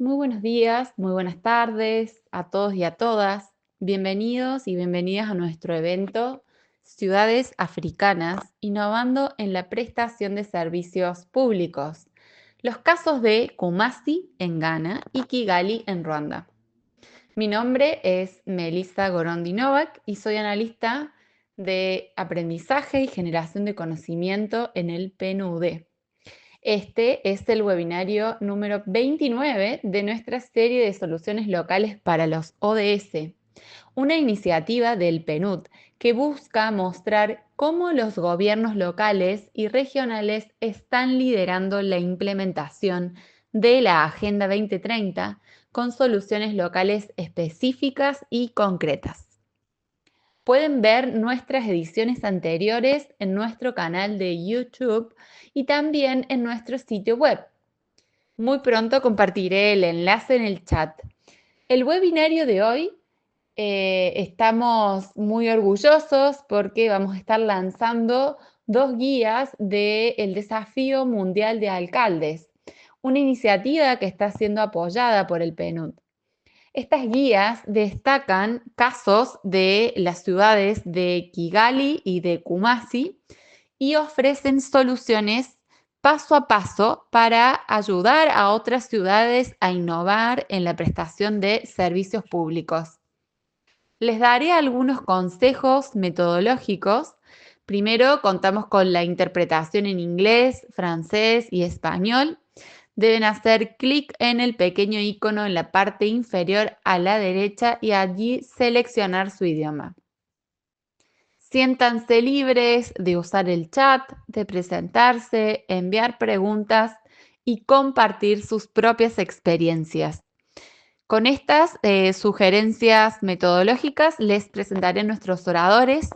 Muy buenos días, muy buenas tardes a todos y a todas. Bienvenidos y bienvenidas a nuestro evento Ciudades Africanas, innovando en la prestación de servicios públicos. Los casos de Kumasi en Ghana y Kigali en Ruanda. Mi nombre es Melissa Gorondi Novak y soy analista de aprendizaje y generación de conocimiento en el PNUD. Este es el webinario número 29 de nuestra serie de soluciones locales para los ODS, una iniciativa del PNUD que busca mostrar cómo los gobiernos locales y regionales están liderando la implementación de la Agenda 2030 con soluciones locales específicas y concretas. Pueden ver nuestras ediciones anteriores en nuestro canal de YouTube y también en nuestro sitio web. Muy pronto compartiré el enlace en el chat. El webinario de hoy estamos muy orgullosos porque vamos a estar lanzando 2 guías del Desafío Mundial de Alcaldes, una iniciativa que está siendo apoyada por el PNUD. Estas guías destacan casos de las ciudades de Kigali y de Kumasi y ofrecen soluciones paso a paso para ayudar a otras ciudades a innovar en la prestación de servicios públicos. Les daré algunos consejos metodológicos. Primero, contamos con la interpretación en inglés, francés y español. Deben hacer clic en el pequeño icono en la parte inferior a la derecha y allí seleccionar su idioma. Siéntanse libres de usar el chat, de presentarse, enviar preguntas y compartir sus propias experiencias. Con estas sugerencias metodológicas les presentaré a nuestros oradores.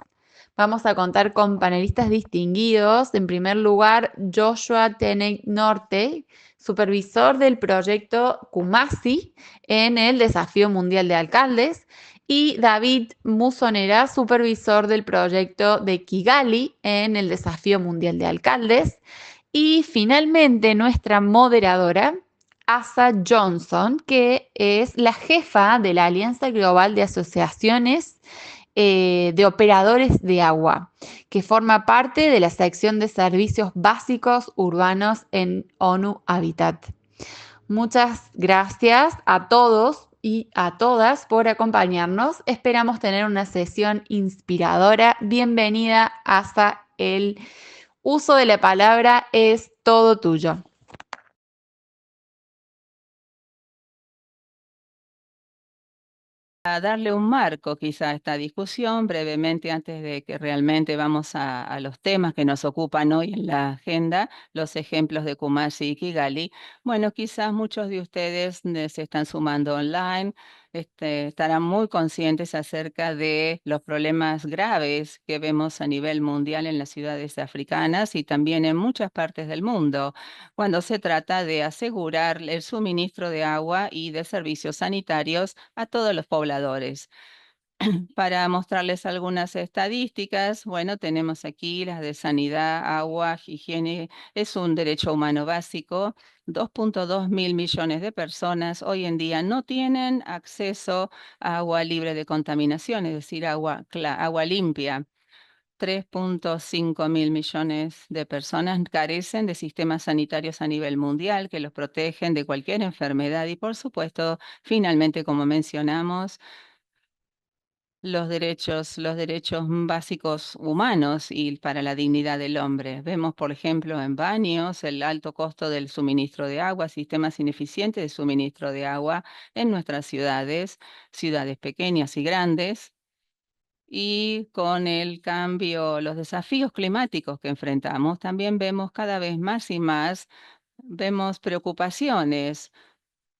Vamos a contar con panelistas distinguidos. En primer lugar, Joshua Teney Norte, supervisor del proyecto Kumasi en el Desafío Mundial de Alcaldes, y David Musonera, supervisor del proyecto de Kigali en el Desafío Mundial de Alcaldes. Y finalmente, nuestra moderadora, Asa Johnson, que es la jefa de la Alianza Global de Asociaciones de Operadores de Agua, que forma parte de la sección de servicios básicos urbanos en ONU Habitat. Muchas gracias a todos y a todas por acompañarnos. Esperamos tener una sesión inspiradora. Bienvenida, Asa. El uso de la palabra es todo tuyo. A darle un marco quizá a esta discusión brevemente antes de que realmente vamos a los temas que nos ocupan hoy en la agenda, los ejemplos de Kumasi y Kigali. Bueno, quizás muchos de ustedes se están sumando online, estarán muy conscientes acerca de los problemas graves que vemos a nivel mundial en las ciudades africanas y también en muchas partes del mundo cuando se trata de asegurar el suministro de agua y de servicios sanitarios a todos los pobladores. Para mostrarles algunas estadísticas, bueno, tenemos aquí las de sanidad, agua, higiene, es un derecho humano básico. 2.2 mil millones de personas hoy en día no tienen acceso a agua libre de contaminación, es decir, agua limpia. 3.5 mil millones de personas carecen de sistemas sanitarios a nivel mundial que los protegen de cualquier enfermedad y, por supuesto, finalmente, como mencionamos, los derechos básicos humanos y para la dignidad del hombre. Vemos, por ejemplo, en baños el alto costo del suministro de agua, sistemas ineficientes de suministro de agua en nuestras ciudades, ciudades pequeñas y grandes. Y con el cambio, los desafíos climáticos que enfrentamos, también vemos cada vez más y más, vemos preocupaciones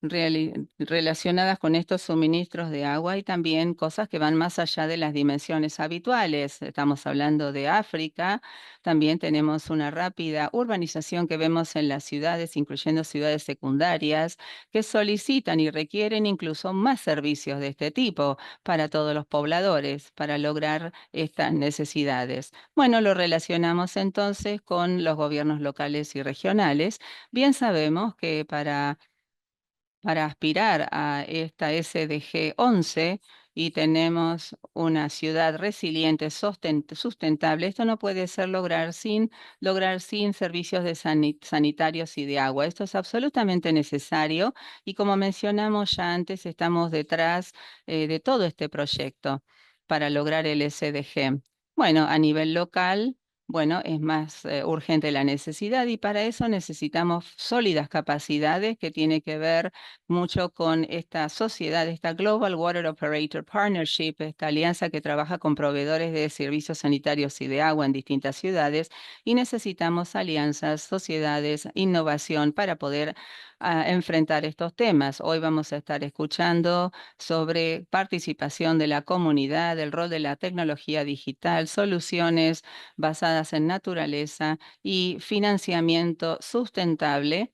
relacionadas con estos suministros de agua y también cosas que van más allá de las dimensiones habituales. Estamos hablando de África, también tenemos una rápida urbanización que vemos en las ciudades, incluyendo ciudades secundarias, que solicitan y requieren incluso más servicios de este tipo para todos los pobladores, para lograr estas necesidades. Bueno, lo relacionamos entonces con los gobiernos locales y regionales. Bien sabemos que para para aspirar a esta SDG 11 y tenemos una ciudad resiliente, sustentable, esto no puede ser lograr sin servicios de sanitarios y de agua. Esto es absolutamente necesario y como mencionamos ya antes, estamos detrás de todo este proyecto para lograr el SDG. Bueno, a nivel local, bueno, es más urgente la necesidad y para eso necesitamos sólidas capacidades que tiene que ver mucho con esta sociedad, esta Global Water Operator Partnership, esta alianza que trabaja con proveedores de servicios sanitarios y de agua en distintas ciudades, y necesitamos alianzas, sociedades, innovación para poder enfrentar estos temas. Hoy vamos a estar escuchando sobre participación de la comunidad, el rol de la tecnología digital, soluciones basadas en naturaleza y financiamiento sustentable.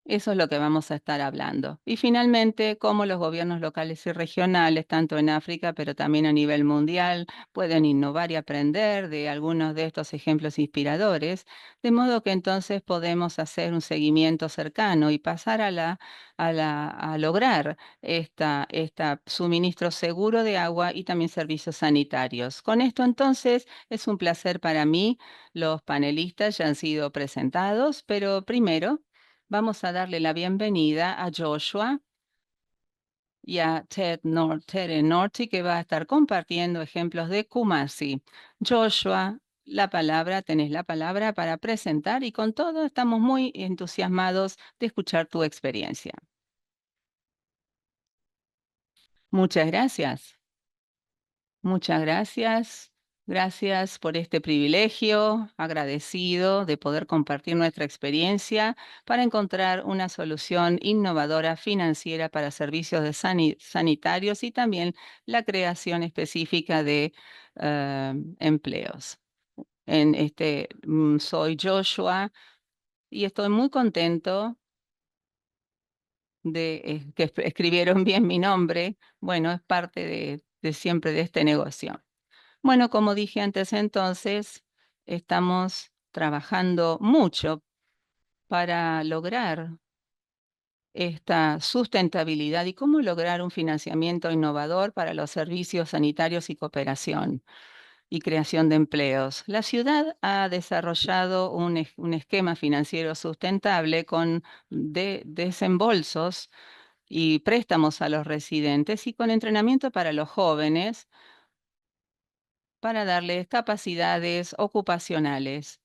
Eso es lo que vamos a estar hablando. Y finalmente, cómo los gobiernos locales y regionales, tanto en África, pero también a nivel mundial, pueden innovar y aprender de algunos de estos ejemplos inspiradores, de modo que entonces podemos hacer un seguimiento cercano y pasar a lograr esta suministro seguro de agua y también servicios sanitarios. Con esto entonces es un placer para mí. Los panelistas ya han sido presentados, pero primero vamos a darle la bienvenida a Joshua y a Tere Norty, que va a estar compartiendo ejemplos de Kumasi. Joshua, tenés la palabra para presentar y con todo estamos muy entusiasmados de escuchar tu experiencia. Muchas gracias. Muchas gracias. Gracias por este privilegio, agradecido de poder compartir nuestra experiencia para encontrar una solución innovadora financiera para servicios de sanitarios y también la creación específica de empleos. Soy Joshua y estoy muy contento de que escribieron bien mi nombre. Bueno, es parte de siempre de este negocio. Bueno, como dije antes entonces, estamos trabajando mucho para lograr esta sustentabilidad y cómo lograr un financiamiento innovador para los servicios sanitarios y cooperación y creación de empleos. La ciudad ha desarrollado un esquema financiero sustentable con desembolsos y préstamos a los residentes y con entrenamiento para los jóvenes para darles capacidades ocupacionales.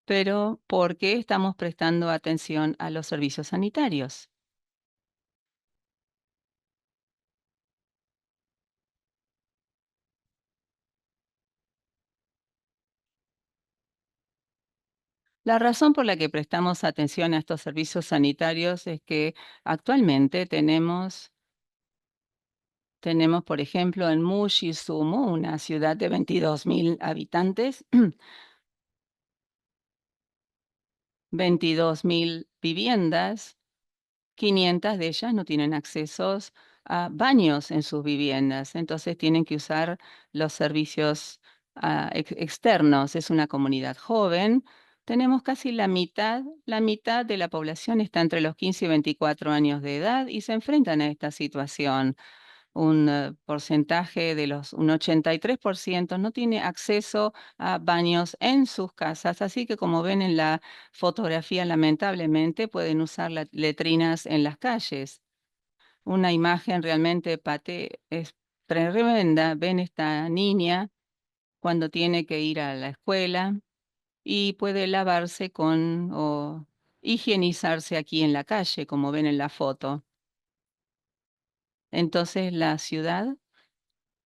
Pero ¿por qué estamos prestando atención a los servicios sanitarios? La razón por la que prestamos atención a estos servicios sanitarios es que actualmente tenemos, por ejemplo, en Mushisumu, una ciudad de 22.000 habitantes, 22.000 viviendas. 500 de ellas no tienen accesos a baños en sus viviendas, entonces tienen que usar los servicios externos. Es una comunidad joven. Tenemos casi la mitad de la población está entre los 15 y 24 años de edad y se enfrentan a esta situación. Un porcentaje un 83% no tiene acceso a baños en sus casas, así que como ven en la fotografía, lamentablemente pueden usar letrinas en las calles. Una imagen realmente es tremenda. Ven esta niña cuando tiene que ir a la escuela y puede lavarse o higienizarse aquí en la calle, como ven en la foto. Entonces la ciudad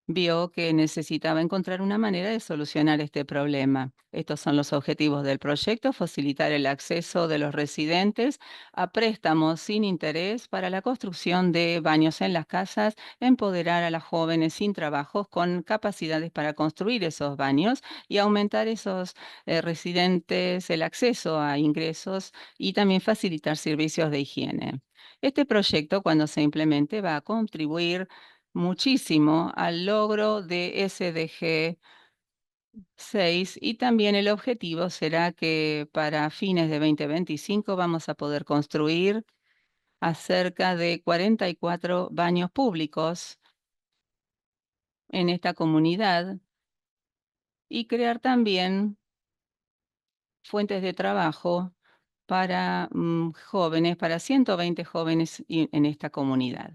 vio que necesitaba encontrar una manera de solucionar este problema. Estos son los objetivos del proyecto: facilitar el acceso de los residentes a préstamos sin interés para la construcción de baños en las casas, empoderar a las jóvenes sin trabajos con capacidades para construir esos baños y aumentar esos residentes el acceso a ingresos y también facilitar servicios de higiene. Este proyecto, cuando se implemente, va a contribuir muchísimo al logro de SDG 6. Y también el objetivo será que para fines de 2025 vamos a poder construir a cerca de 44 baños públicos en esta comunidad y crear también fuentes de trabajo para jóvenes, para 120 jóvenes en esta comunidad.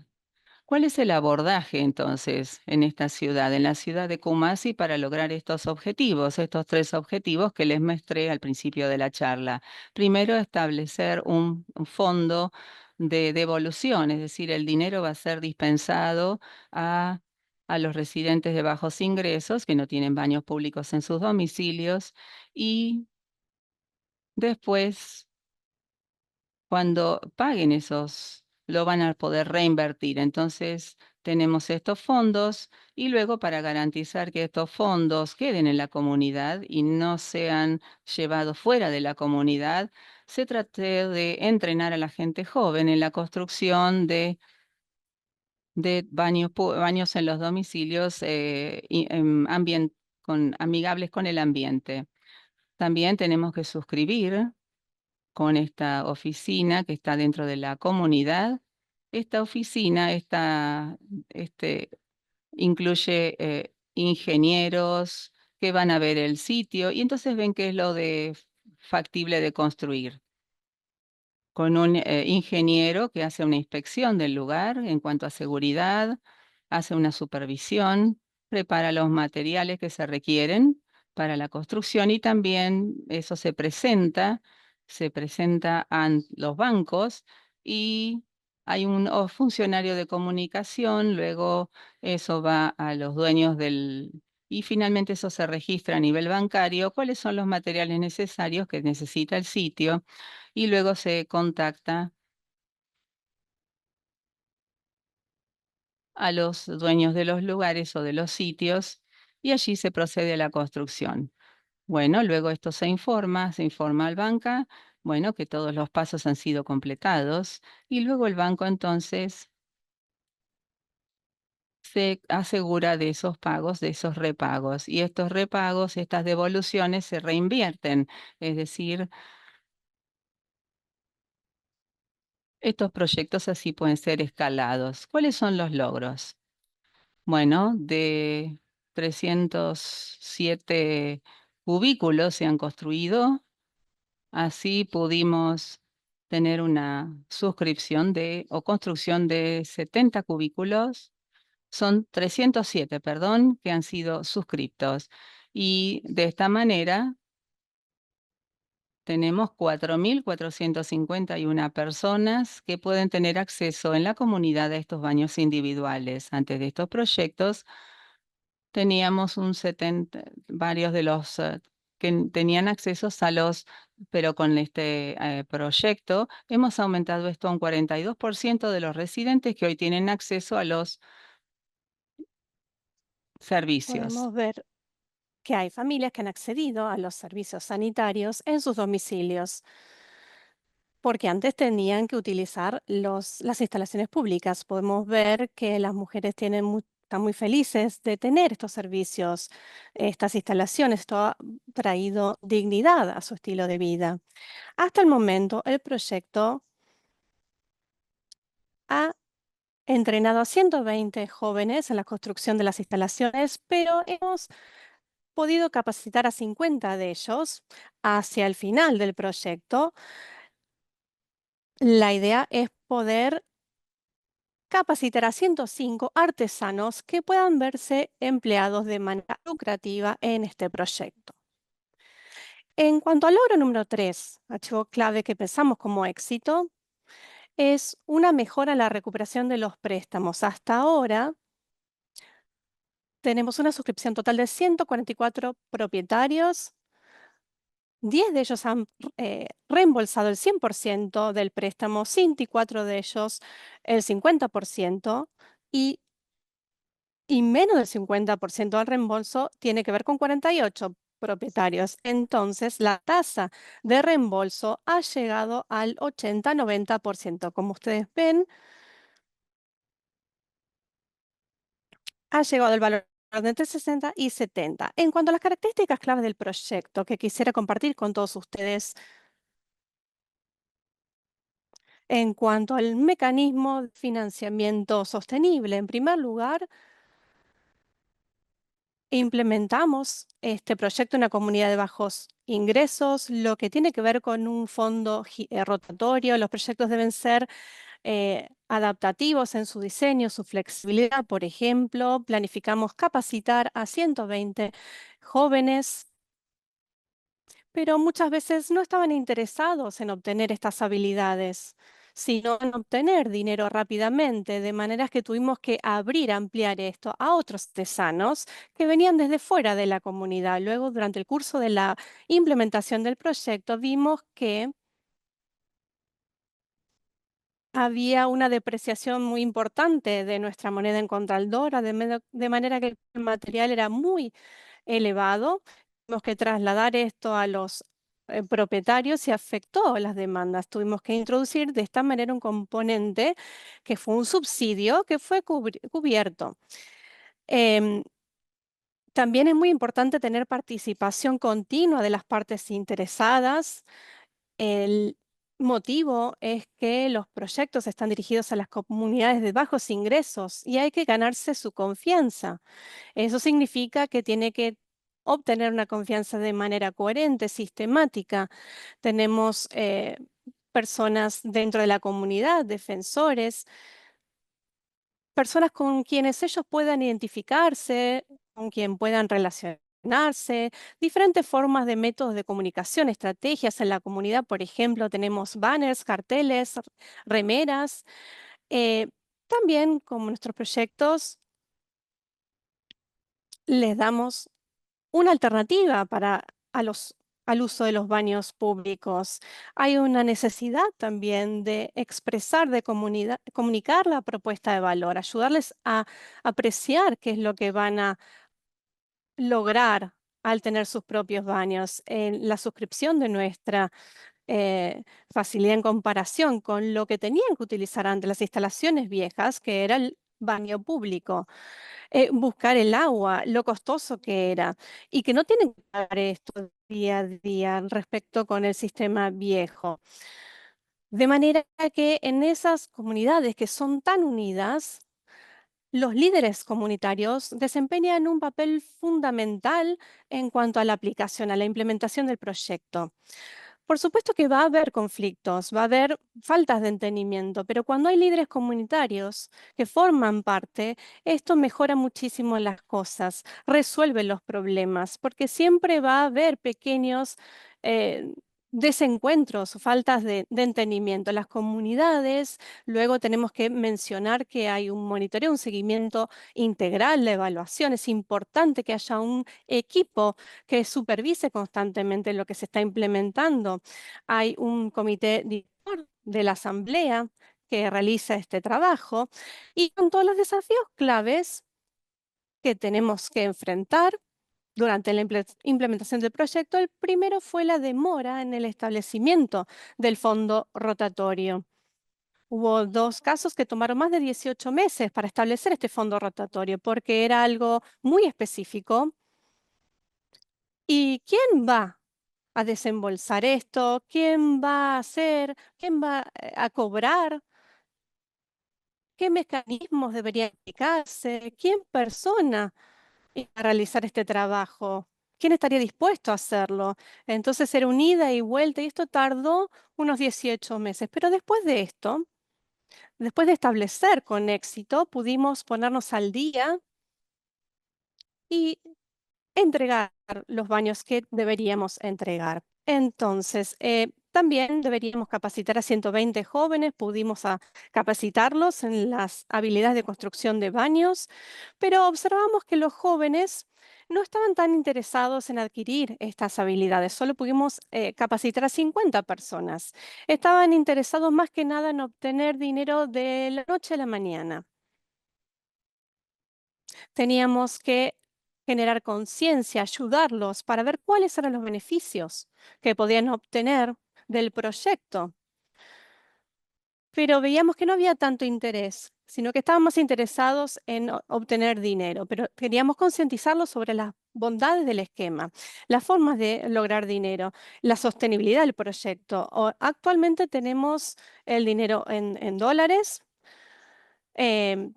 ¿Cuál es el abordaje entonces en esta ciudad, en la ciudad de Kumasi, para lograr estos objetivos, estos 3 objetivos que les mostré al principio de la charla? Primero, establecer un fondo de devolución, es decir, el dinero va a ser dispensado a, a los residentes de bajos ingresos que no tienen baños públicos en sus domicilios y después cuando paguen esos, lo van a poder reinvertir. Entonces, tenemos estos fondos y luego para garantizar que estos fondos queden en la comunidad y no sean llevados fuera de la comunidad, se trate de entrenar a la gente joven en la construcción de baños en los domicilios amigables con el ambiente. También tenemos que suscribir con esta oficina que está dentro de la comunidad. Esta oficina este, incluye ingenieros que van a ver el sitio y entonces ven qué es lo de factible de construir con un ingeniero que hace una inspección del lugar en cuanto a seguridad, hace una supervisión, prepara los materiales que se requieren para la construcción y también eso se presenta a los bancos y hay un funcionario de comunicación, luego eso va a los dueños del... Y finalmente eso se registra a nivel bancario, cuáles son los materiales necesarios que necesita el sitio y luego se contacta a los dueños de los lugares o de los sitios y allí se procede a la construcción. Bueno, luego esto se informa al banca, bueno, que todos los pasos han sido completados y luego el banco entonces se asegura de esos pagos, de esos repagos y estos repagos, estas devoluciones se reinvierten, es decir, estos proyectos así pueden ser escalados. ¿Cuáles son los logros? Bueno, de 307 cubículos se han construido. Así pudimos tener una suscripción o construcción de 70 cubículos. Son 307, perdón, que han sido suscriptos. Y de esta manera tenemos 4.451 personas que pueden tener acceso en la comunidad a estos baños individuales. Antes de estos proyectos, teníamos un 70, varios de los que tenían accesos a los, pero con este proyecto hemos aumentado esto a un 42% de los residentes que hoy tienen acceso a los servicios. Podemos ver que hay familias que han accedido a los servicios sanitarios en sus domicilios, porque antes tenían que utilizar las instalaciones públicas. Podemos ver que las mujeres están muy felices de tener estos servicios, estas instalaciones. Esto ha traído dignidad a su estilo de vida. Hasta el momento, el proyecto ha entrenado a 120 jóvenes en la construcción de las instalaciones, pero hemos podido capacitar a 50 de ellos hacia el final del proyecto. La idea es poder capacitar a 105 artesanos que puedan verse empleados de manera lucrativa en este proyecto. En cuanto al logro número 3, archivo clave que pensamos como éxito, es una mejora en la recuperación de los préstamos. Hasta ahora tenemos una suscripción total de 144 propietarios. 10 de ellos han reembolsado el 100% del préstamo, 24 de ellos el 50% y, y menos del 50% del reembolso tiene que ver con 48 propietarios. Entonces, la tasa de reembolso ha llegado al 80-90%. Como ustedes ven, ha llegado el valor de entre 60 y 70. En cuanto a las características claves del proyecto que quisiera compartir con todos ustedes, en cuanto al mecanismo de financiamiento sostenible, en primer lugar, implementamos este proyecto en una comunidad de bajos ingresos, lo que tiene que ver con un fondo rotatorio. Los proyectos deben ser adaptativos en su diseño, su flexibilidad. Por ejemplo, planificamos capacitar a 120 jóvenes, pero muchas veces no estaban interesados en obtener estas habilidades, sino en obtener dinero rápidamente, de maneras que tuvimos que ampliar esto a otros artesanos que venían desde fuera de la comunidad. Luego, durante el curso de la implementación del proyecto, vimos que había una depreciación muy importante de nuestra moneda en contra el dólar, de manera que el material era muy elevado. Tuvimos que trasladar esto a los propietarios y afectó las demandas. Tuvimos que introducir de esta manera un componente que fue un subsidio que fue cubierto. Em, También es muy importante tener participación continua de las partes interesadas. El motivo es que los proyectos están dirigidos a las comunidades de bajos ingresos y hay que ganarse su confianza. Eso significa que tiene que obtener una confianza de manera coherente, sistemática. Tenemos personas dentro de la comunidad, defensores, personas con quienes ellos puedan identificarse, con quien puedan relacionarse, diferentes formas de métodos de comunicación, estrategias en la comunidad. Por ejemplo, tenemos banners, carteles, remeras. Eh, También, como nuestros proyectos, les damos una alternativa al uso de los baños públicos. Hay una necesidad también de expresar, de comunicar la propuesta de valor, ayudarles a apreciar qué es lo que van a lograr al tener sus propios baños. La suscripción de nuestra facilidad en comparación con lo que tenían que utilizar antes las instalaciones viejas, que era el baño público, buscar el agua, lo costoso que era, y que no tienen que pagar esto día a día respecto con el sistema viejo. De manera que en esas comunidades que son tan unidas, los líderes comunitarios desempeñan un papel fundamental en cuanto a la aplicación, a la implementación del proyecto. Por supuesto que va a haber conflictos, va a haber faltas de entendimiento, pero cuando hay líderes comunitarios que forman parte, esto mejora muchísimo las cosas, resuelve los problemas, porque siempre va a haber pequeños eh, desencuentros, faltas de entendimiento. Las comunidades, luego tenemos que mencionar que hay un monitoreo, un seguimiento integral, la evaluación. Es importante que haya un equipo que supervise constantemente lo que se está implementando. Hay un comité director de la asamblea que realiza este trabajo y con todos los desafíos claves que tenemos que enfrentar durante la implementación del proyecto. El primero fue la demora en el establecimiento del fondo rotatorio. Hubo 2 casos que tomaron más de 18 meses para establecer este fondo rotatorio porque era algo muy específico. ¿Y quién va a desembolsar esto? ¿Quién va a hacer? ¿Quién va a cobrar? ¿Qué mecanismos deberían aplicarse? ¿Quién persona iba a realizar este trabajo? ¿Quién estaría dispuesto a hacerlo? Entonces era un ida y vuelta y esto tardó unos 18 meses. Pero después de esto, después de establecer con éxito, pudimos ponernos al día y entregar los baños que deberíamos entregar. Entonces, también deberíamos capacitar a 120 jóvenes, pudimos capacitarlos en las habilidades de construcción de baños, pero observamos que los jóvenes no estaban tan interesados en adquirir estas habilidades, solo pudimos capacitar a 50 personas. Estaban interesados más que nada en obtener dinero de la noche a la mañana. Teníamos que generar conciencia, ayudarlos para ver cuáles eran los beneficios que podían obtener del proyecto. Pero veíamos que no había tanto interés sino que estaban más interesados en obtener dinero, pero queríamos concientizarlos sobre las bondades del esquema, las formas de lograr dinero, la sostenibilidad del proyecto. Actualmente tenemos el dinero en dólares. Em,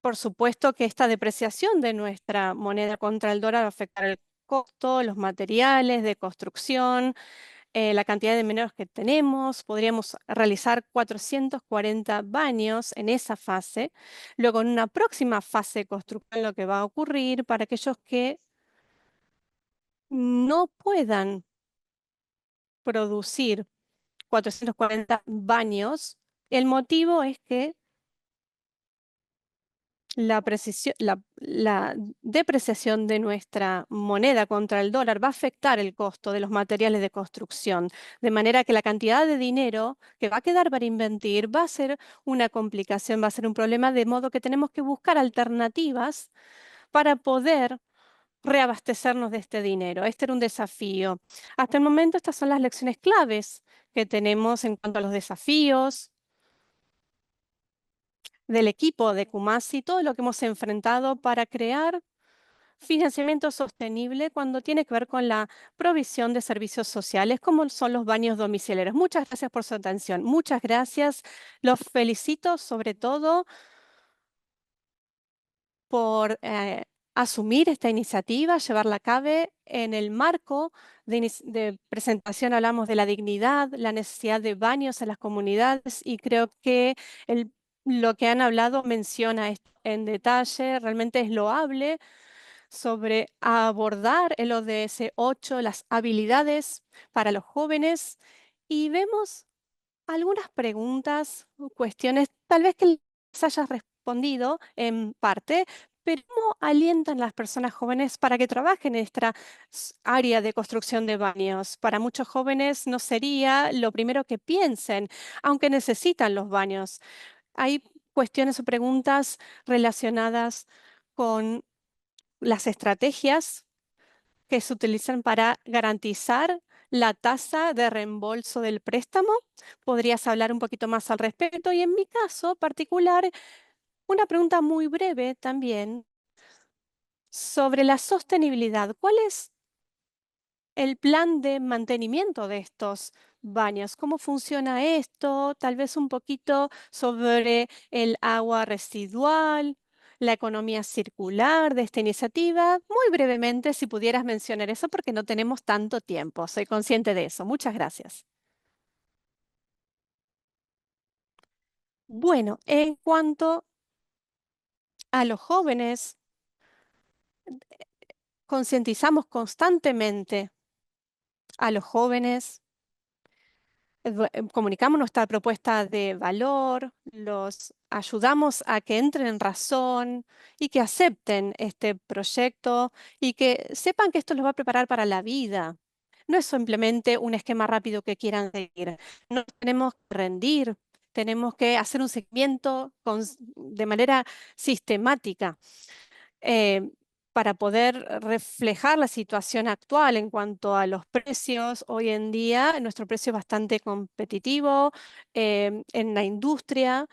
por supuesto que esta depreciación de nuestra moneda contra el dólar va a afectar el costo, los materiales de construcción, la cantidad de mineros que tenemos. Podríamos realizar 440 baños en esa fase. Luego, en una próxima fase de construcción, lo que va a ocurrir para aquellos que no puedan producir 440 baños, el motivo es que la depreciación de nuestra moneda contra el dólar va a afectar el costo de los materiales de construcción, de manera que la cantidad de dinero que va a quedar para invertir va a ser una complicación, va a ser un problema, de modo que tenemos que buscar alternativas para poder reabastecernos de este dinero. Este era un desafío. Hasta el momento estas son las lecciones claves que tenemos en cuanto a los desafíos del equipo de Kumasi, todo lo que hemos enfrentado para crear financiamiento sostenible cuando tiene que ver con la provisión de servicios sociales, como son los baños domiciliarios. Muchas gracias por su atención. Muchas gracias. Los felicito sobre todo por asumir esta iniciativa, llevarla a cabo en el marco de presentación. Hablamos de la dignidad, la necesidad de baños en las comunidades, y creo que lo que han hablado menciona esto en detalle. Realmente es loable sobre abordar el ODS 8, las habilidades para los jóvenes, y vemos algunas preguntas o cuestiones, tal vez que les hayas respondido en parte, pero ¿cómo alientan las personas jóvenes para que trabajen en esta área de construcción de baños? Para muchos jóvenes no sería lo primero que piensen, aunque necesitan los baños. Hay cuestiones o preguntas relacionadas con las estrategias que se utilizan para garantizar la tasa de reembolso del préstamo. ¿Podrías hablar un poquito más al respecto? Y en mi caso particular, una pregunta muy breve también sobre la sostenibilidad. ¿Cuál es el plan de mantenimiento de estos baños? ¿Cómo funciona esto? Tal vez un poquito sobre el agua residual, la economía circular de esta iniciativa. Muy brevemente, si pudieras mencionar eso, porque no tenemos tanto tiempo. Soy consciente de eso. Muchas gracias. Bueno, en cuanto a los jóvenes, concientizamos constantemente a los jóvenes. Comunicamos nuestra propuesta de valor, los ayudamos a que entren en razón y que acepten este proyecto y que sepan que esto los va a preparar para la vida. No es simplemente un esquema rápido que quieran seguir. No tenemos que rendir, tenemos que hacer un seguimiento de manera sistemática. eh, para poder reflejar la situación actual en cuanto a los precios. Hoy en día nuestro precio es bastante competitivo en la industria.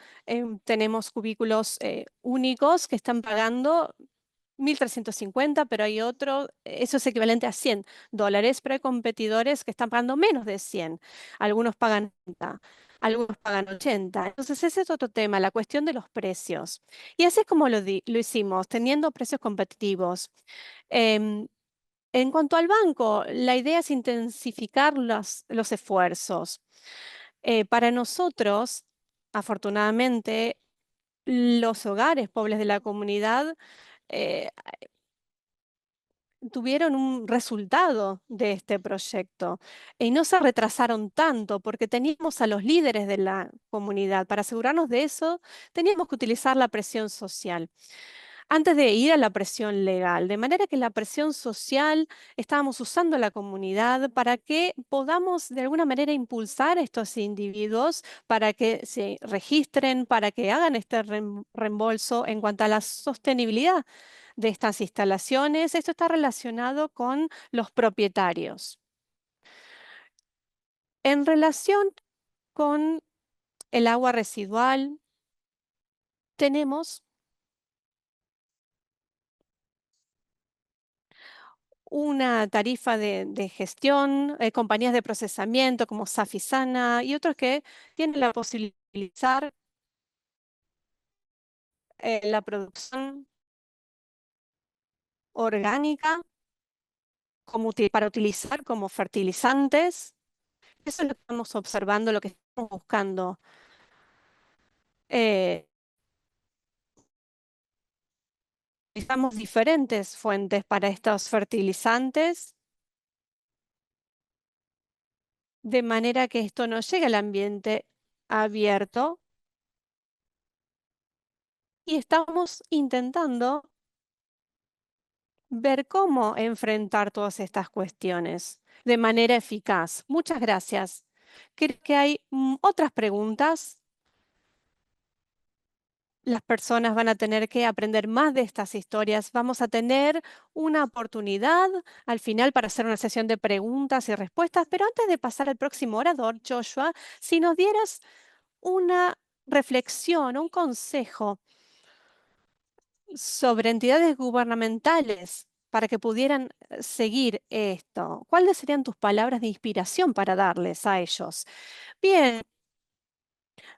Tenemos cubículos únicos que están pagando 1.350, pero hay otro, eso es equivalente a $100, pero hay competidores que están pagando menos de 100. Algunos pagan 30, algunos pagan 80. Entonces ese es otro tema, la cuestión de los precios. Y así es como lo hicimos, teniendo precios competitivos. Em, en cuanto al banco, la idea es intensificar los esfuerzos. Para nosotros, afortunadamente, los hogares pobres de la comunidad eh, tuvieron un resultado de este proyecto y no se retrasaron tanto porque teníamos a los líderes de la comunidad. Para asegurarnos de eso, teníamos que utilizar la presión social antes de ir a la presión legal, de manera que la presión social estábamos usando la comunidad para que podamos de alguna manera impulsar a estos individuos para que se registren, para que hagan este reembolso en cuanto a la sostenibilidad de estas instalaciones. Esto está relacionado con los propietarios. En relación con el agua residual, tenemos una tarifa de gestión, compañías de procesamiento como Safisana y otros que tienen la posibilidad de utilizar la producción orgánica para utilizar como fertilizantes. Eso es lo que estamos observando, lo que estamos buscando. Utilizamos diferentes fuentes para estos fertilizantes, de manera que esto no llegue al ambiente abierto. Y estamos intentando ver cómo enfrentar todas estas cuestiones de manera eficaz. Muchas gracias. Creo que hay otras preguntas. Las personas van a tener que aprender más de estas historias. Vamos a tener una oportunidad al final para hacer una sesión de preguntas y respuestas, pero antes de pasar al próximo orador, Joshua, si nos dieras una reflexión, un consejo sobre entidades gubernamentales para que pudieran seguir esto, ¿cuáles serían tus palabras de inspiración para darles a ellos? Bien,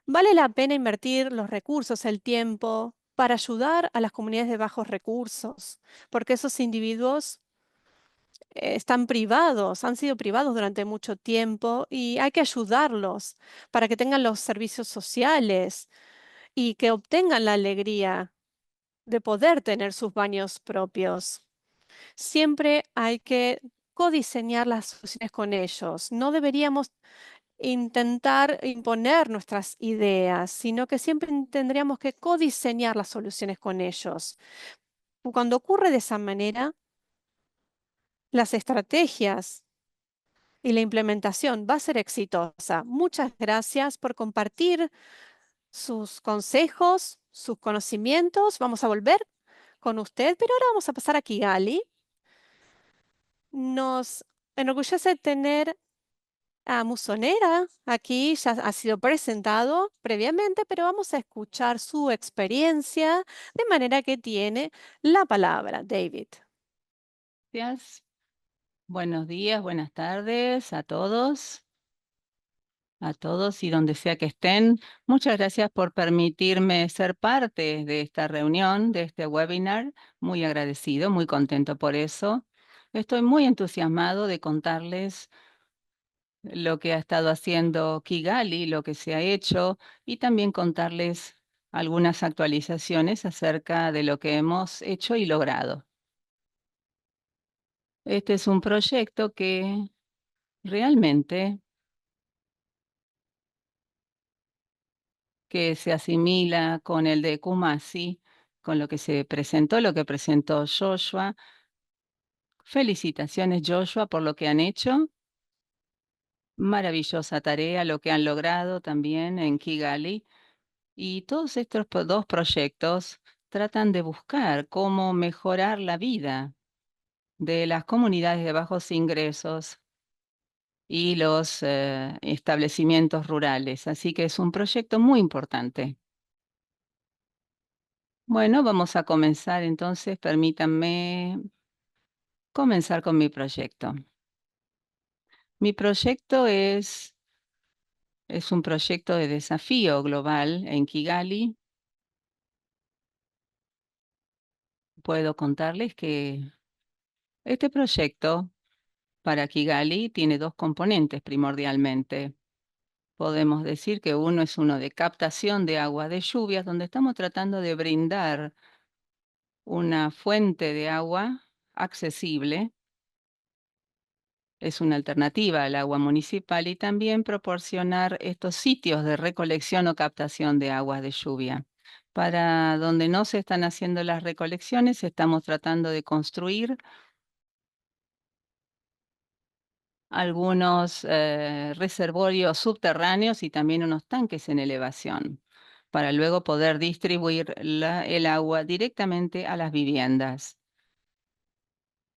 vale la pena invertir los recursos, el tiempo, para ayudar a las comunidades de bajos recursos, porque esos individuos están privados, han sido privados durante mucho tiempo y hay que ayudarlos para que tengan los servicios sociales y que obtengan la alegría de poder tener sus baños propios. Siempre hay que codiseñar las soluciones con ellos. No deberíamos intentar imponer nuestras ideas, sino que siempre tendríamos que codiseñar las soluciones con ellos. Cuando ocurre de esa manera, las estrategias y la implementación va a ser exitosa. Muchas gracias por compartir sus consejos, sus conocimientos. Vamos a volver con usted, pero ahora vamos a pasar a Kigali. Nos enorgullece tener a Musonera aquí, ya ha sido presentado previamente, pero vamos a escuchar su experiencia de manera que tiene la palabra, David. Gracias. Buenos días, buenas tardes a todos y donde sea que estén. Muchas gracias por permitirme ser parte de esta reunión, de este webinar. Muy agradecido, muy contento por eso. Estoy muy entusiasmado de contarles lo que ha estado haciendo Kigali, lo que se ha hecho y también contarles algunas actualizaciones acerca de lo que hemos hecho y logrado. Este es un proyecto que realmente que se asimila con el de Kumasi, con lo que se presentó, lo que presentó Joshua. Felicitaciones, Joshua, por lo que han hecho. Maravillosa tarea, lo que han logrado también en Kigali. Y todos estos dos proyectos tratan de buscar cómo mejorar la vida de las comunidades de bajos ingresos y los establecimientos rurales. Así que es un proyecto muy importante. Bueno, vamos a comenzar entonces. Permítanme comenzar con mi proyecto. Mi proyecto es un proyecto de desafío global en Kigali. Puedo contarles que este proyecto para Kigali tiene dos componentes primordialmente. Podemos decir que uno es uno de captación de agua de lluvias, donde estamos tratando de brindar una fuente de agua accesible. Es una alternativa al agua municipal y también proporcionar estos sitios de recolección o captación de aguas de lluvia. Para donde no se están haciendo las recolecciones, estamos tratando de construir algunos reservorios subterráneos y también unos tanques en elevación para luego poder distribuir el agua directamente a las viviendas.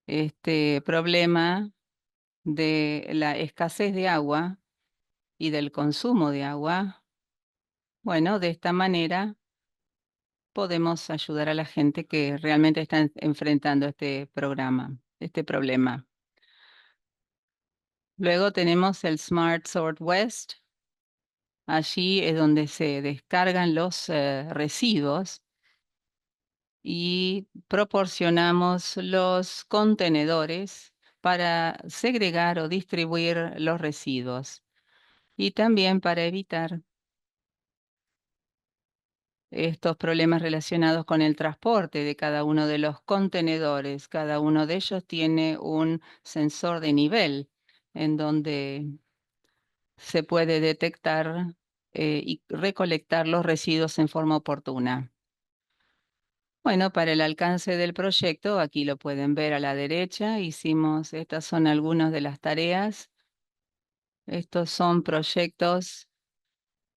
Este problema de la escasez de agua y del consumo de agua, bueno, de esta manera podemos ayudar a la gente que realmente está enfrentando este problema. Luego tenemos el Smart Sort West. Allí es donde se descargan los residuos y proporcionamos los contenedores para segregar o distribuir los residuos y también para evitar estos problemas relacionados con el transporte de cada uno de los contenedores. Cada uno de ellos tiene un sensor de nivel en donde se puede detectar y recolectar los residuos en forma oportuna. Bueno, para el alcance del proyecto, aquí lo pueden ver a la derecha, estas son algunas de las tareas. Estos son proyectos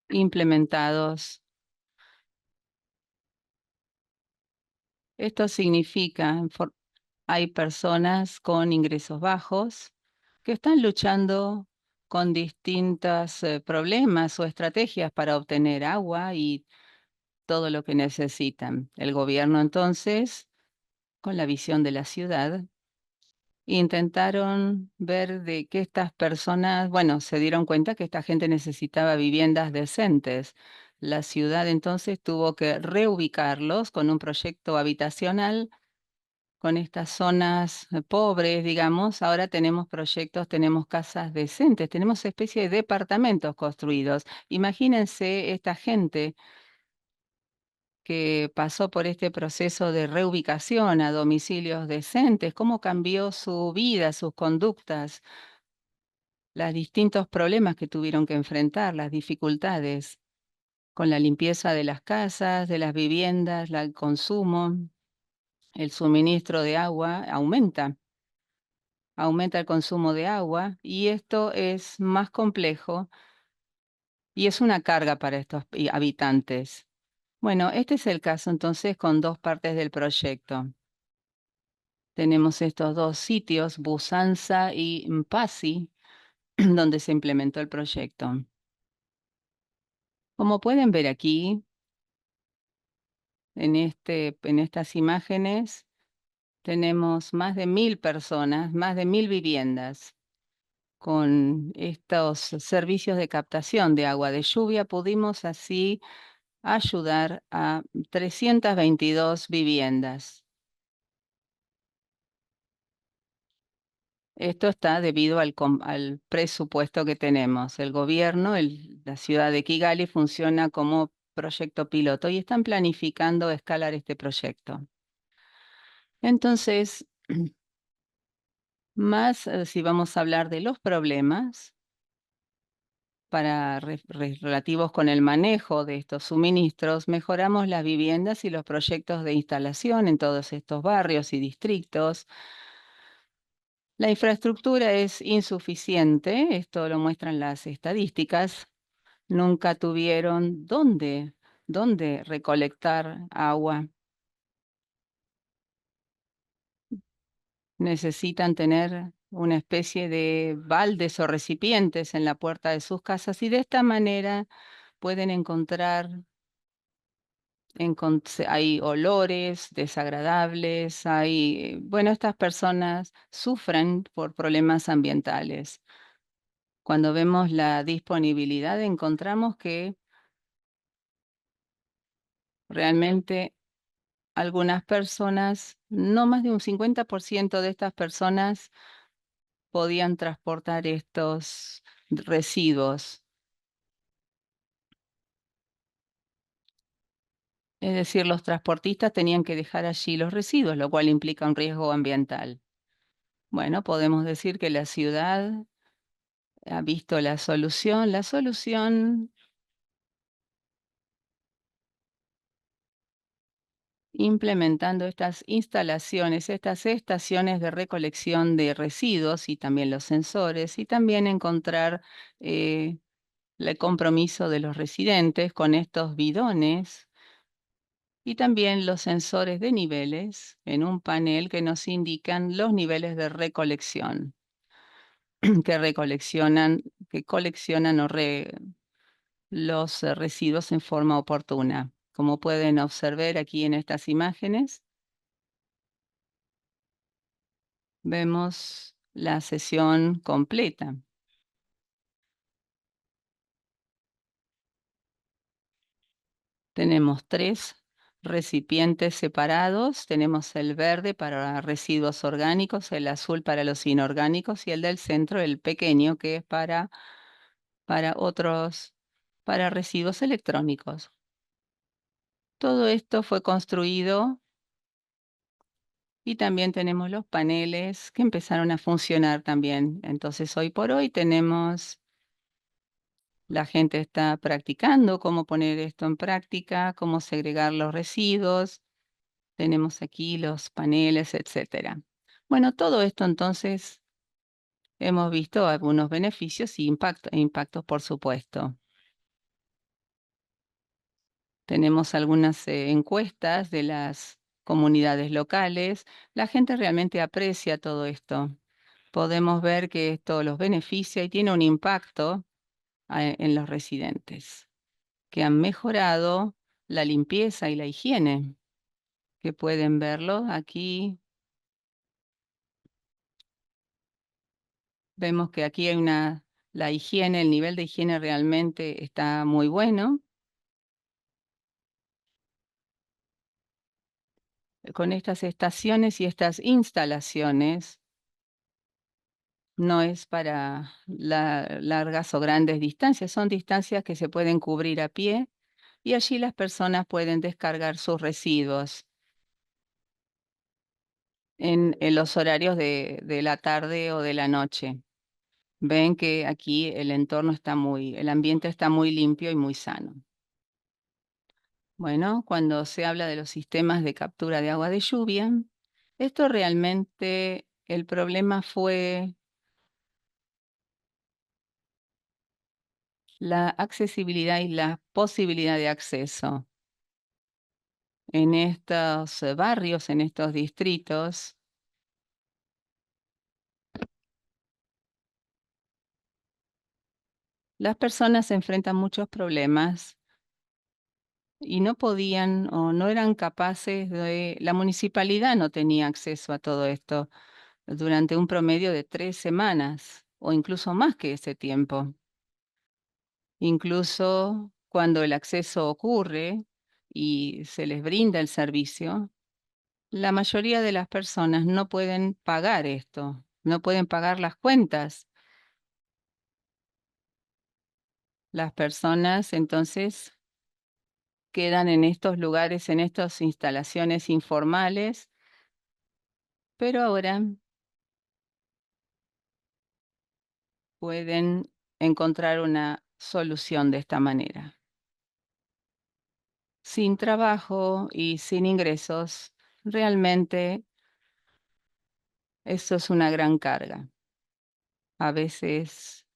implementados. Esto significa, hay personas con ingresos bajos que están luchando con distintos problemas o estrategias para obtener agua y todo lo que necesitan. El gobierno entonces, con la visión de la ciudad, intentaron ver de que estas personas, bueno, se dieron cuenta que esta gente necesitaba viviendas decentes. La ciudad entonces tuvo que reubicarlos con un proyecto habitacional con estas zonas pobres, digamos. Ahora tenemos proyectos, tenemos casas decentes, tenemos especie de departamentos construidos. Imagínense esta gente que pasó por este proceso de reubicación a domicilios decentes, cómo cambió su vida, sus conductas, los distintos problemas que tuvieron que enfrentar, las dificultades con la limpieza de las casas, de las viviendas, el consumo, el suministro de agua aumenta el consumo de agua y esto es más complejo y es una carga para estos habitantes. Bueno, este es el caso entonces con dos partes del proyecto. Tenemos estos dos sitios, Busanza y Mpasi, donde se implementó el proyecto. Como pueden ver aquí, en estas imágenes, tenemos más de 1000 personas, más de 1000 viviendas. Con estos servicios de captación de agua de lluvia pudimos así ayudar a 322 viviendas. Esto está debido al presupuesto que tenemos. El gobierno, la ciudad de Kigali funciona como proyecto piloto y están planificando escalar este proyecto. Entonces, si vamos a hablar de los problemas relativos con el manejo de estos suministros, mejoramos las viviendas y los proyectos de instalación en todos estos barrios y distritos. La infraestructura es insuficiente, esto lo muestran las estadísticas. Nunca tuvieron dónde recolectar agua. Necesitan tener una especie de baldes o recipientes en la puerta de sus casas y de esta manera pueden hay olores desagradables, bueno, estas personas sufren por problemas ambientales. Cuando vemos la disponibilidad, encontramos que realmente algunas personas, no más de un 50% de estas personas podían transportar estos residuos. Es decir, los transportistas tenían que dejar allí los residuos, lo cual implica un riesgo ambiental. Bueno, podemos decir que la ciudad ha visto la solución. La solución implementando estas instalaciones, estas estaciones de recolección de residuos y también los sensores y también encontrar el compromiso de los residentes con estos bidones y también los sensores de niveles en un panel que nos indican los niveles de recolección que coleccionan los residuos en forma oportuna. Como pueden observar aquí en estas imágenes, vemos la sesión completa. Tenemos 3 recipientes separados. Tenemos el verde para residuos orgánicos, el azul para los inorgánicos y el del centro, el pequeño, que es para residuos electrónicos. Todo esto fue construido y también tenemos los paneles que empezaron a funcionar también. Entonces, hoy por hoy la gente está practicando cómo poner esto en práctica, cómo segregar los residuos. Tenemos aquí los paneles, etcétera. Bueno, todo esto entonces hemos visto algunos beneficios y impactos, por supuesto. Tenemos algunas encuestas de las comunidades locales. La gente realmente aprecia todo esto. Podemos ver que esto los beneficia y tiene un impacto en los residentes, que han mejorado la limpieza y la higiene, que pueden verlo aquí. Vemos que aquí hay la higiene, el nivel de higiene realmente está muy bueno. Con estas estaciones y estas instalaciones, no es para largas o grandes distancias, son distancias que se pueden cubrir a pie y allí las personas pueden descargar sus residuos en los horarios de la tarde o de la noche. Ven que aquí el ambiente está muy limpio y muy sano. Bueno, cuando se habla de los sistemas de captura de agua de lluvia, esto realmente el problema fue la accesibilidad y la posibilidad de acceso. En estos barrios, en estos distritos, las personas se enfrentan muchos problemas y no podían o no eran capaces la municipalidad no tenía acceso a todo esto durante un promedio de 3 semanas o incluso más que ese tiempo. Incluso cuando el acceso ocurre y se les brinda el servicio, la mayoría de las personas no pueden pagar esto, no pueden pagar las cuentas. Las personas entonces quedan en estos lugares, en estas instalaciones informales, pero ahora pueden encontrar una solución de esta manera. Sin trabajo y sin ingresos, realmente eso es una gran carga. A veces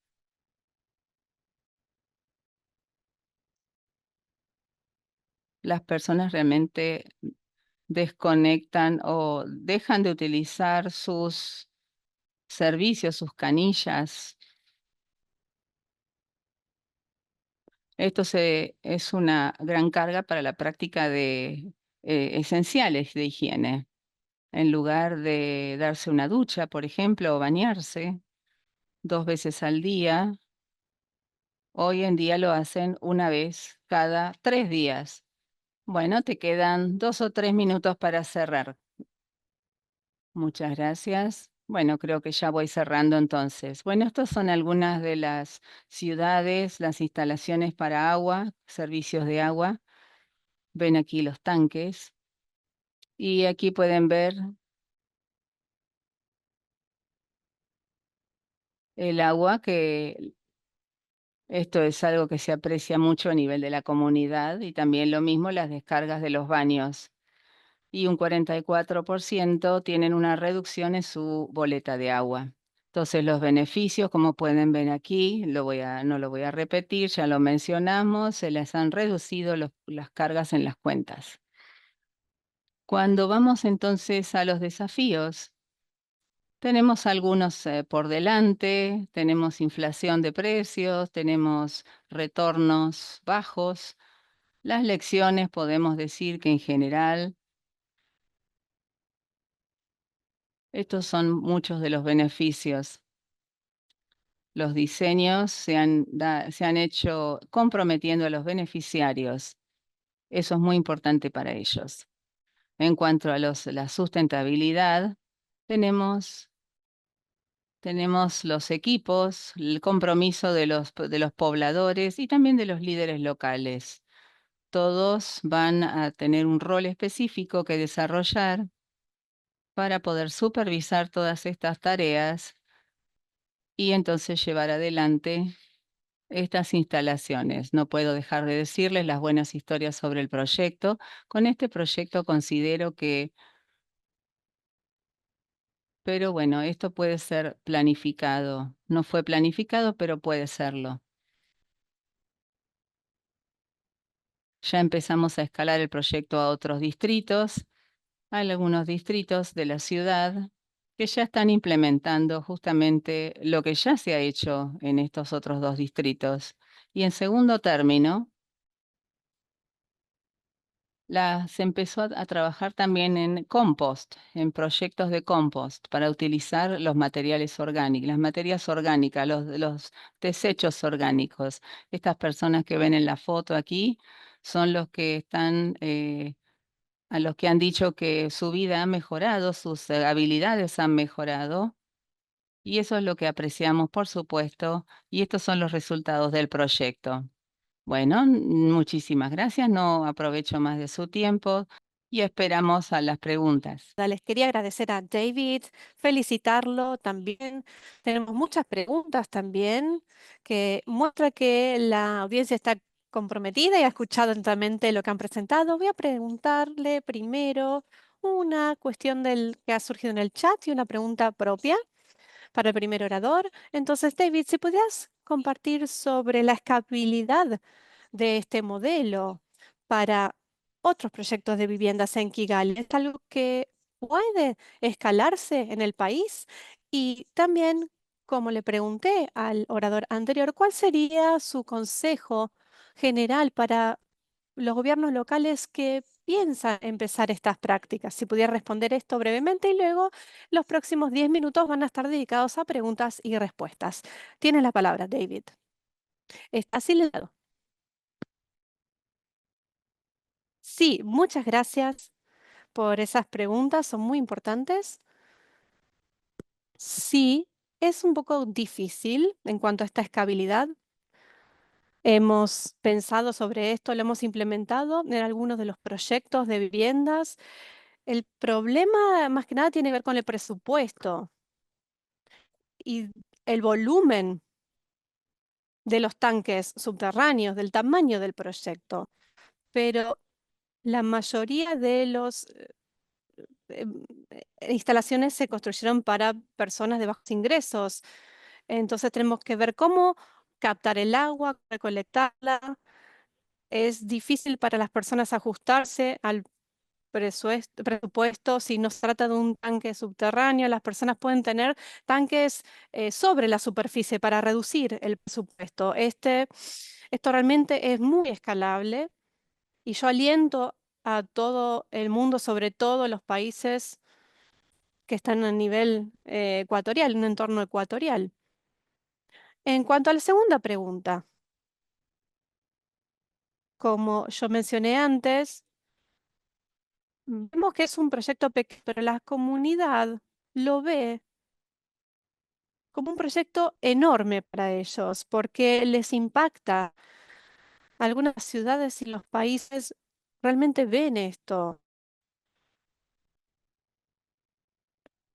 las personas realmente desconectan o dejan de utilizar sus servicios, sus canillas. Es una gran carga para la práctica de esenciales de higiene. En lugar de darse una ducha, por ejemplo, o bañarse 2 veces al día, hoy en día lo hacen una vez cada 3 días. Bueno, te quedan 2 o 3 minutos para cerrar. Muchas gracias. Bueno, creo que ya voy cerrando entonces. Bueno, estas son algunas de las ciudades, las instalaciones para agua, servicios de agua. Ven aquí los tanques y aquí pueden ver el agua, que esto es algo que se aprecia mucho a nivel de la comunidad y también lo mismo las descargas de los baños. Y un 44% tienen una reducción en su boleta de agua. Entonces, los beneficios, como pueden ver aquí, no lo voy a repetir, ya lo mencionamos, se les han reducido las cargas en las cuentas. Cuando vamos entonces a los desafíos, tenemos algunos por delante, tenemos inflación de precios, tenemos retornos bajos, Las lecciones podemos decir que en general estos son muchos de los beneficios. Los diseños se han hecho comprometiendo a los beneficiarios. Eso es muy importante para ellos. En cuanto a la sustentabilidad, tenemos los equipos, el compromiso de los pobladores y también de los líderes locales. Todos van a tener un rol específico que desarrollar para poder supervisar todas estas tareas y entonces llevar adelante estas instalaciones. No puedo dejar de decirles las buenas historias sobre el proyecto. Con este proyecto considero que, pero bueno, esto puede ser planificado. No fue planificado, pero puede serlo. Ya empezamos a escalar el proyecto a otros distritos. Hay algunos distritos de la ciudad que ya están implementando justamente lo que ya se ha hecho en estos otros dos distritos. Y en segundo término, se empezó a trabajar también en compost, en proyectos de compost para utilizar los materiales orgánicos, las materias orgánicas, los desechos orgánicos. Estas personas que ven en la foto aquí son los que están, a los que han dicho que su vida ha mejorado, sus habilidades han mejorado. Y eso es lo que apreciamos, por supuesto, y estos son los resultados del proyecto. Bueno, muchísimas gracias. No aprovecho más de su tiempo y esperamos a las preguntas. Les quería agradecer a David, felicitarlo también. Tenemos muchas preguntas también que muestra que la audiencia está comprometida y ha escuchado atentamente lo que han presentado. Voy a preguntarle primero una cuestión que ha surgido en el chat y una pregunta propia para el primer orador. Entonces, David, si pudieras compartir sobre la escalabilidad de este modelo para otros proyectos de viviendas en Kigali. ¿Es algo que puede escalarse en el país? Y también, como le pregunté al orador anterior, ¿cuál sería su consejo general para los gobiernos locales que piensan empezar estas prácticas? Si pudiera responder esto brevemente y luego los próximos 10 minutos van a estar dedicados a preguntas y respuestas. Tienes la palabra, David. Está silenciado. Sí, muchas gracias por esas preguntas, son muy importantes. Sí, es un poco difícil en cuanto a esta escalabilidad. Hemos pensado sobre esto, lo hemos implementado en algunos de los proyectos de viviendas. El problema más que nada tiene que ver con el presupuesto y el volumen de los tanques subterráneos, del tamaño del proyecto. Pero la mayoría de los instalaciones se construyeron para personas de bajos ingresos. Entonces tenemos que ver cómo captar el agua, recolectarla. Es difícil para las personas ajustarse al presupuesto. Si no se trata de un tanque subterráneo, las personas pueden tener tanques sobre la superficie para reducir el presupuesto. Esto realmente es muy escalable y yo aliento a todo el mundo, sobre todo los países que están a nivel ecuatorial, un entorno ecuatorial. En cuanto a la segunda pregunta, como yo mencioné antes, vemos que es un proyecto pequeño, pero la comunidad lo ve como un proyecto enorme para ellos, porque les impacta. Algunas ciudades y los países realmente ven esto.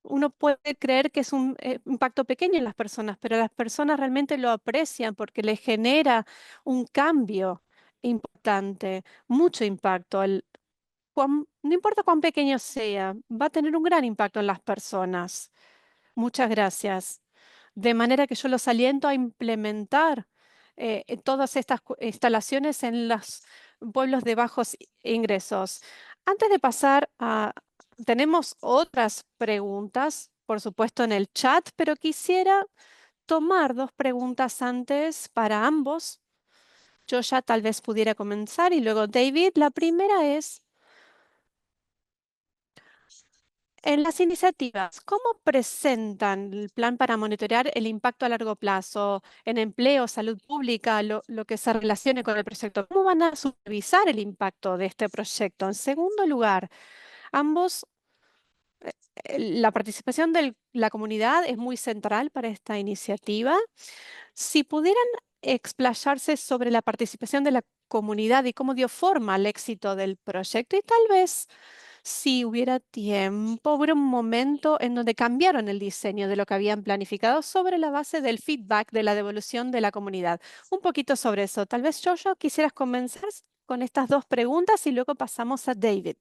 Uno puede creer que es un impacto pequeño en las personas, pero las personas realmente lo aprecian porque les genera un cambio importante, mucho impacto. No importa cuán pequeño sea, va a tener un gran impacto en las personas. Muchas gracias. De manera que yo los aliento a implementar todas estas instalaciones en los pueblos de bajos ingresos. Antes de pasar a... Tenemos otras preguntas, por supuesto, en el chat, pero quisiera tomar dos preguntas antes para ambos. Yo ya tal vez pudiera comenzar y luego David. La primera es, en las iniciativas, ¿cómo presentan el plan para monitorear el impacto a largo plazo en empleo, salud pública, lo que se relacione con el proyecto? ¿Cómo van a supervisar el impacto de este proyecto? En segundo lugar, ambos, la participación de la comunidad es muy central para esta iniciativa. Si pudieran explayarse sobre la participación de la comunidad y cómo dio forma al éxito del proyecto y tal vez si hubiera tiempo, hubiera un momento en donde cambiaron el diseño de lo que habían planificado sobre la base del feedback de la devolución de la comunidad. Un poquito sobre eso. Tal vez, Jojo, quisieras comenzar con estas dos preguntas y luego pasamos a David.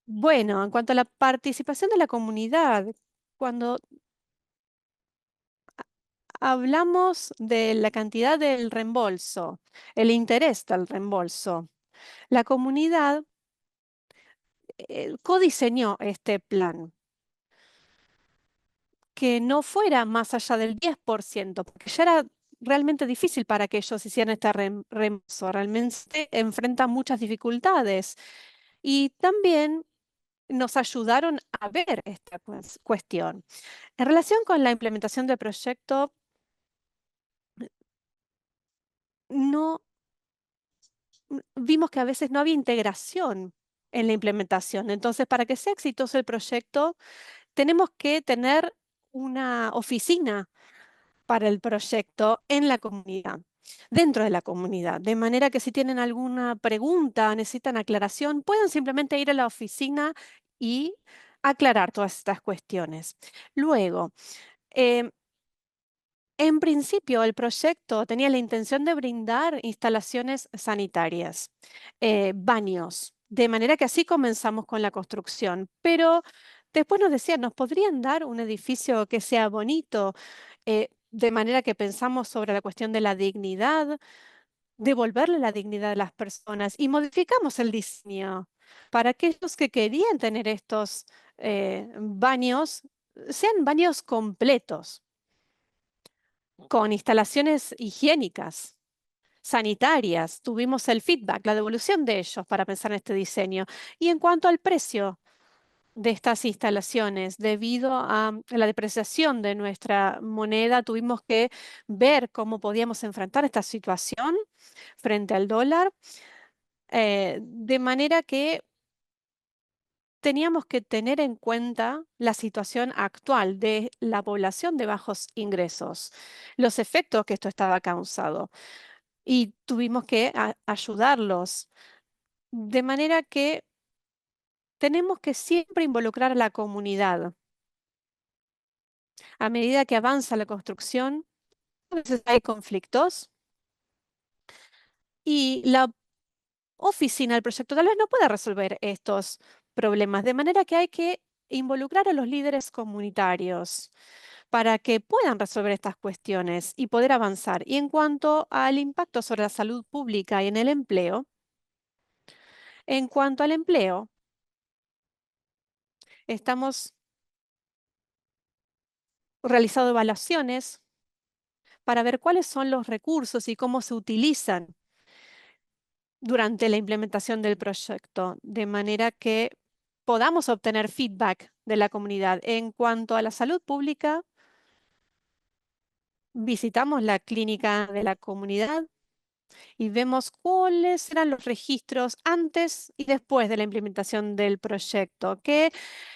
Bueno, en cuanto a la participación de la comunidad, cuando hablamos de la cantidad del reembolso, el interés del reembolso, la comunidad codiseñó este plan que no fuera más allá del 10%, porque ya era realmente difícil para que ellos hicieran este reembolso. Realmente enfrentan muchas dificultades y también nos ayudaron a ver esta cuestión. En relación con la implementación del proyecto, no vimos que a veces no había integración en la implementación. Entonces, para que sea exitoso el proyecto, tenemos que tener una oficina para el proyecto en la comunidad, dentro de la comunidad, de manera que si tienen alguna pregunta, necesitan aclaración, pueden simplemente ir a la oficina y aclarar todas estas cuestiones. Luego, em, en principio, el proyecto tenía la intención de brindar instalaciones sanitarias, baños, de manera que así comenzamos con la construcción. Pero después nos decían, ¿nos podrían dar un edificio que sea bonito? De manera que pensamos sobre la cuestión de la dignidad, devolverle la dignidad a las personas y modificamos el diseño para aquellos que querían tener estos baños, sean baños completos con instalaciones higiénicas, sanitarias. Tuvimos el feedback, la devolución de ellos para pensar en este diseño. Y en cuanto al precio de estas instalaciones, debido a la depreciación de nuestra moneda, tuvimos que ver cómo podíamos enfrentar esta situación frente al dólar, de manera que teníamos que tener en cuenta la situación actual de la población de bajos ingresos, los efectos que esto estaba causando. Y tuvimos que ayudarlos. De manera que tenemos que siempre involucrar a la comunidad. A medida que avanza la construcción, a veces hay conflictos y la oficina del proyecto tal vez no pueda resolver estos problemas. De manera que hay que involucrar a los líderes comunitarios para que puedan resolver estas cuestiones y poder avanzar. Y en cuanto al impacto sobre la salud pública y en el empleo, en cuanto al empleo, estamos realizando evaluaciones para ver cuáles son los recursos y cómo se utilizan durante la implementación del proyecto, de manera que podamos obtener feedback de la comunidad. En cuanto a la salud pública, visitamos la clínica de la comunidad y vemos cuáles eran los registros antes y después de la implementación del proyecto, qué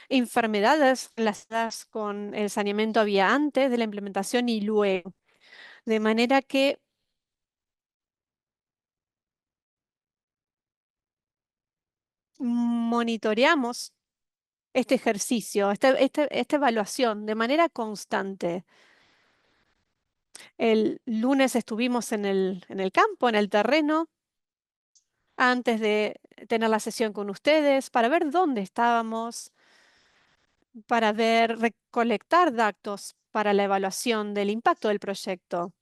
enfermedades relacionadas con el saneamiento había antes de la implementación y luego. De manera que monitoreamos este ejercicio, esta evaluación de manera constante. El lunes estuvimos en el campo, en el terreno, antes de tener la sesión con ustedes, para ver dónde estábamos, para ver, recolectar datos para la evaluación del impacto del proyecto.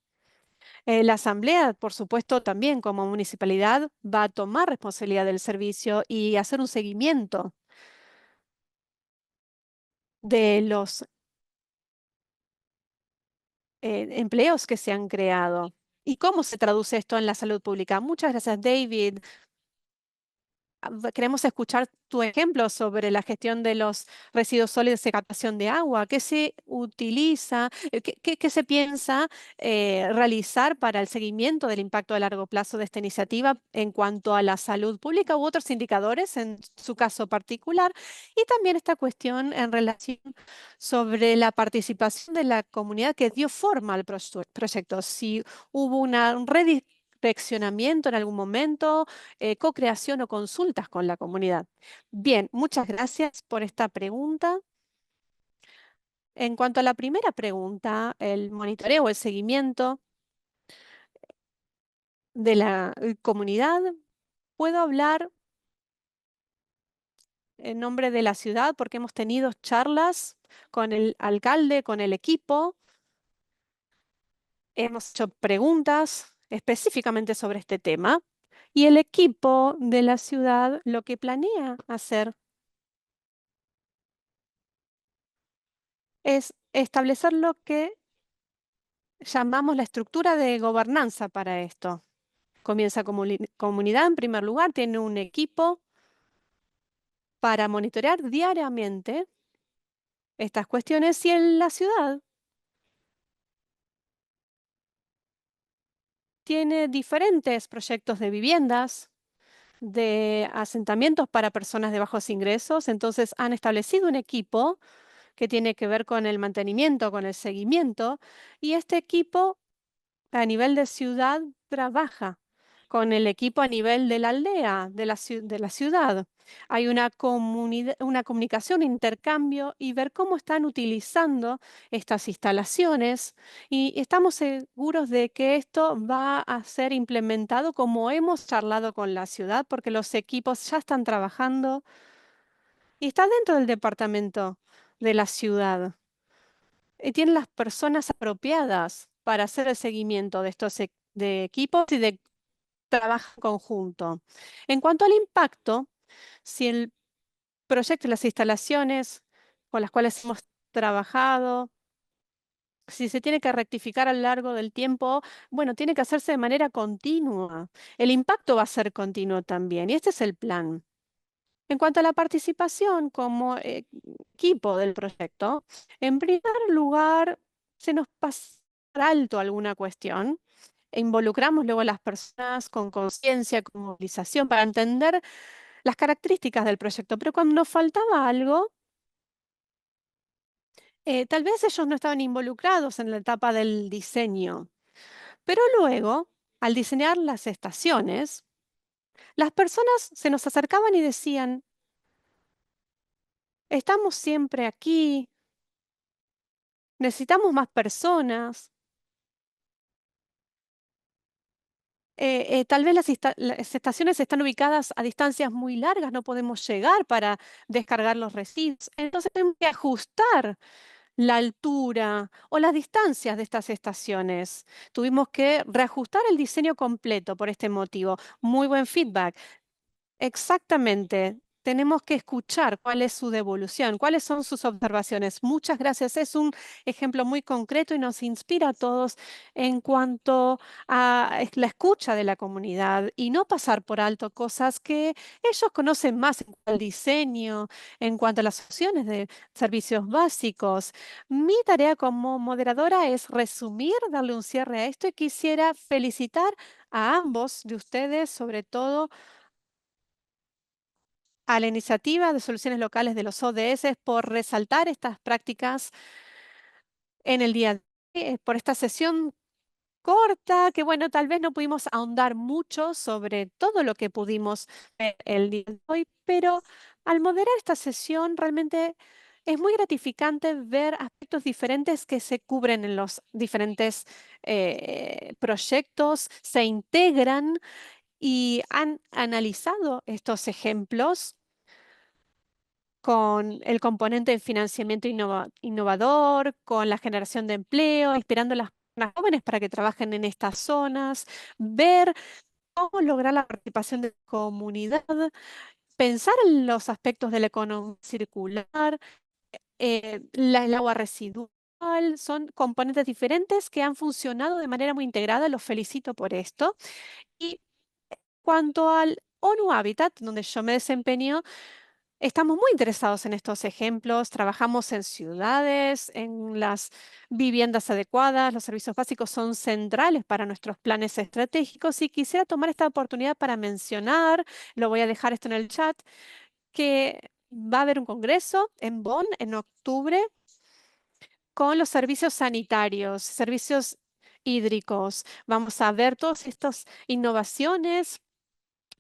La asamblea, por supuesto, también como municipalidad va a tomar responsabilidad del servicio y hacer un seguimiento de los empleos que se han creado. ¿Y cómo se traduce esto en la salud pública? Muchas gracias, David. Queremos escuchar tu ejemplo sobre la gestión de los residuos sólidos de captación de agua. ¿Qué se utiliza? ¿Qué se piensa realizar para el seguimiento del impacto a largo plazo de esta iniciativa en cuanto a la salud pública u otros indicadores en su caso particular? Y también esta cuestión en relación sobre la participación de la comunidad que dio forma al proyecto. Si hubo una redireccionamiento en algún momento, co-creación o consultas con la comunidad. Bien, muchas gracias por esta pregunta. En cuanto a la primera pregunta, el monitoreo o el seguimiento de la comunidad, puedo hablar en nombre de la ciudad porque hemos tenido charlas con el alcalde, con el equipo. Hemos hecho preguntas específicamente sobre este tema y el equipo de la ciudad lo que planea hacer es establecer lo que llamamos la estructura de gobernanza para esto. Comienza comunidad en primer lugar, tiene un equipo para monitorear diariamente estas cuestiones y en la ciudad tiene diferentes proyectos de viviendas, de asentamientos para personas de bajos ingresos, entonces han establecido un equipo que tiene que ver con el mantenimiento, con el seguimiento, y este equipo a nivel de ciudad trabaja con el equipo a nivel de la aldea, de la ciudad. Hay una comunicación, un intercambio y ver cómo están utilizando estas instalaciones. Y estamos seguros de que esto va a ser implementado como hemos charlado con la ciudad, porque los equipos ya están trabajando y está dentro del departamento de la ciudad. Y tienen las personas apropiadas para hacer el seguimiento de estos de equipos y de trabajo conjunto. En cuanto al impacto, si el proyecto y las instalaciones con las cuales hemos trabajado, si se tiene que rectificar a lo largo del tiempo, bueno, tiene que hacerse de manera continua. El impacto va a ser continuo también y este es el plan. En cuanto a la participación como equipo del proyecto, en primer lugar, se nos pasa por alto alguna cuestión e involucramos luego a las personas con conciencia, con movilización, para entender las características del proyecto. Pero cuando nos faltaba algo, tal vez ellos no estaban involucrados en la etapa del diseño. Pero luego, al diseñar las estaciones, las personas se nos acercaban y decían, estamos siempre aquí, necesitamos más personas. Tal vez las estaciones están ubicadas a distancias muy largas, no podemos llegar para descargar los residuos. Entonces tenemos que ajustar la altura o las distancias de estas estaciones. Tuvimos que reajustar el diseño completo por este motivo. Muy buen feedback. Exactamente. Tenemos que escuchar cuál es su devolución, cuáles son sus observaciones. Muchas gracias. Es un ejemplo muy concreto y nos inspira a todos en cuanto a la escucha de la comunidad y no pasar por alto cosas que ellos conocen más en cuanto al diseño, en cuanto a las opciones de servicios básicos. Mi tarea como moderadora es resumir, darle un cierre a esto y quisiera felicitar a ambos de ustedes, sobre todo a la iniciativa de soluciones locales de los ODS por resaltar estas prácticas en el día de hoy, por esta sesión corta, que bueno, tal vez no pudimos ahondar mucho sobre todo lo que pudimos ver el día de hoy, pero al moderar esta sesión realmente es muy gratificante ver aspectos diferentes que se cubren en los diferentes proyectos, se integran y han analizado estos ejemplos con el componente de financiamiento innovador, con la generación de empleo, inspirando a las personas jóvenes para que trabajen en estas zonas, ver cómo lograr la participación de la comunidad, pensar en los aspectos de la economía circular, el agua residual, son componentes diferentes que han funcionado de manera muy integrada. Los felicito por esto. Y cuanto al ONU Habitat, donde yo me desempeño, estamos muy interesados en estos ejemplos. Trabajamos en ciudades, en las viviendas adecuadas. Los servicios básicos son centrales para nuestros planes estratégicos. Y quisiera tomar esta oportunidad para mencionar, lo voy a dejar esto en el chat, que va a haber un congreso en Bonn en octubre con los servicios sanitarios, servicios hídricos. Vamos a ver todas estas innovaciones,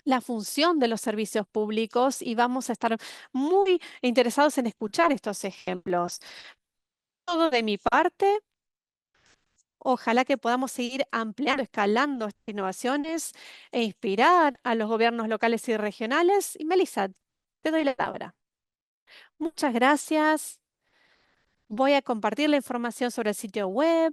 la función de los servicios públicos, y vamos a estar muy interesados en escuchar estos ejemplos. Todo de mi parte. Ojalá que podamos seguir ampliando, escalando estas innovaciones e inspirar a los gobiernos locales y regionales. Y Melissa, te doy la palabra. Muchas gracias. Voy a compartir la información sobre el sitio web.